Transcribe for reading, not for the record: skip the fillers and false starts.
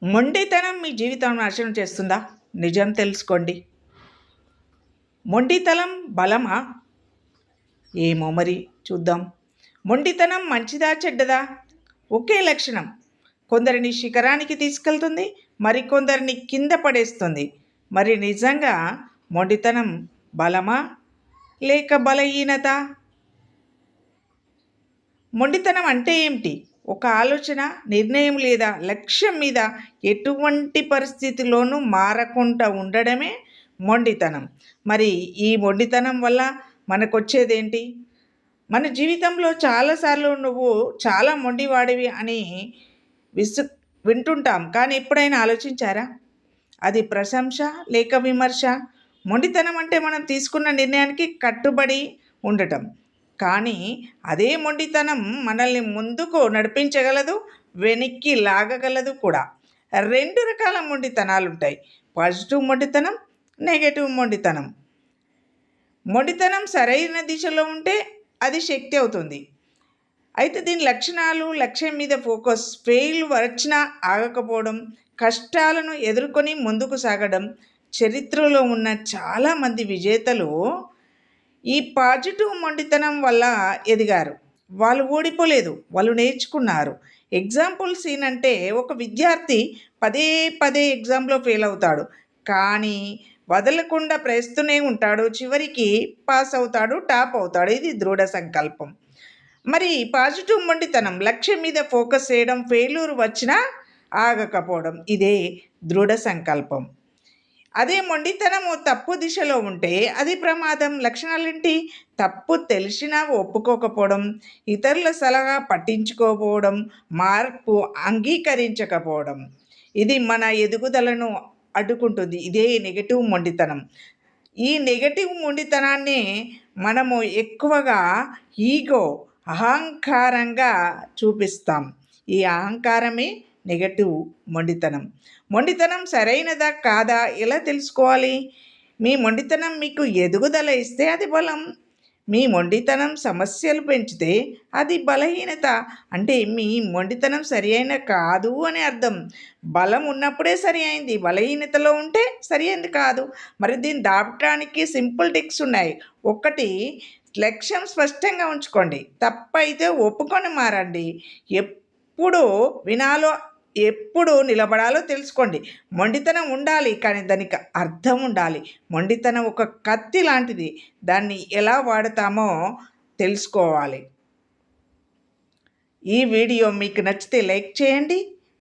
మొండితనం మీ జీవితం నాశనం చేస్తుందా? నిజం తెలుసుకోండి. మొండితనం బలమా? ఏమో మరి చూద్దాం. మొండితనం మంచిదా చెడ్డదా? ఒకే లక్షణం. కొందరిని శిఖరానికి తీసుకెళ్తుంది, మరికొందరిని కింద పడేస్తుంది. మరి నిజంగా మొండితనం బలమా లేక బలహీనత? మొండితనం అంటే ఏమిటి? ఒక ఆలోచన, నిర్ణయం లేదా లక్ష్యం మీద ఎటువంటి పరిస్థితిలోనూ మారకుండా ఉండడమే మొండితనం. మరి ఈ మొండితనం వల్ల మనకొచ్చేదేంటి? మన జీవితంలో చాలాసార్లు నువ్వు చాలా మొండివాడివి అని విసు వింటుంటాం. కానీ ఎప్పుడైనా ఆలోచించారా? అది ప్రశంస లేక విమర్శ? మొండితనం అంటే మనం తీసుకున్న నిర్ణయానికి కట్టుబడి ఉండటం. కానీ అదే మొండితనం మనల్ని ముందుకు నడిపించగలదు, వెనక్కి లాగగలదు కూడా. 2 రకాల మొండితనాలు ఉంటాయి: పాజిటివ్ మొండితనం, నెగటివ్ మొండితనం. మొండితనం సరైన దిశలో ఉంటే అది శక్తి అవుతుంది. అయితే దీని లక్షణాలు: లక్ష్యం మీద ఫోకస్, ఫెయిల్ వచ్చినా ఆగకపోవడం, కష్టాలను ఎదుర్కొని ముందుకు సాగడం. చరిత్రలో ఉన్న చాలామంది విజేతలు ఈ పాజిటివ్ మొండితనం వల్ల ఎదిగారు. వాళ్ళు ఓడిపోలేదు, వాళ్ళు నేర్చుకున్నారు. ఎగ్జాంపుల్ సీన్ అంటే ఒక విద్యార్థి పదే పదే ఎగ్జామ్లో ఫెయిల్ అవుతాడు, కానీ వదలకుండా ప్రయత్నిస్తూనే ఉంటాడు. చివరికి పాస్ అవుతాడు, టాప్ అవుతాడు. ఇది దృఢ సంకల్పం. మరి పాజిటివ్ మొండితనం లక్ష్యం మీద ఫోకస్ చేయడం, ఫెయిల్యూర్ వచ్చినా ఆగకపోవడం. ఇదే దృఢ సంకల్పం. అదే మొండితనము తప్పు దిశలో ఉంటే అది ప్రమాదం. లక్షణాలేంటి? తప్పు తెలిసినా ఒప్పుకోకపోవడం, ఇతరుల సలహా పట్టించుకోకపోవడం, మార్పు అంగీకరించకపోవడం. ఇది మన ఎదుగుదలను అడ్డుకుంటుంది. ఇదే నెగటివ్ మొండితనం. ఈ నెగటివ్ మొండితనాన్ని మనము ఎక్కువగా ఈగో, అహంకారంగా చూపిస్తాం. ఈ అహంకారమే నెగటివ్ మొండితనం. మొండితనం సరైనదా కాదా ఎలా తెలుసుకోవాలి? మీ మొండితనం మీకు ఎదుగుదల ఇస్తే అది బలం. మీ మొండితనం సమస్యలు పెంచితే అది బలహీనత. అంటే మీ మొండితనం సరి అయిన కాదు అని అర్థం. బలం ఉన్నప్పుడే సరి అయింది, బలహీనతలో ఉంటే సరి అయింది కాదు. మరి దీన్ని దాటడానికి సింపుల్ టిక్స్ ఉన్నాయి. ఒకటి, లక్ష్యం స్పష్టంగా ఉంచుకోండి. తప్పైతే ఒప్పుకొని మారండి. ఎప్పుడు వినాలో, ఎప్పుడు నిలబడాలో తెలుసుకోండి. మొండితనం ఉండాలి, కానీ దానికి అర్థం ఉండాలి. మొండితనం ఒక కత్తి లాంటిది, దాన్ని ఎలా వాడతామో తెలుసుకోవాలి. ఈ వీడియో మీకు నచ్చితే లైక్ చేయండి,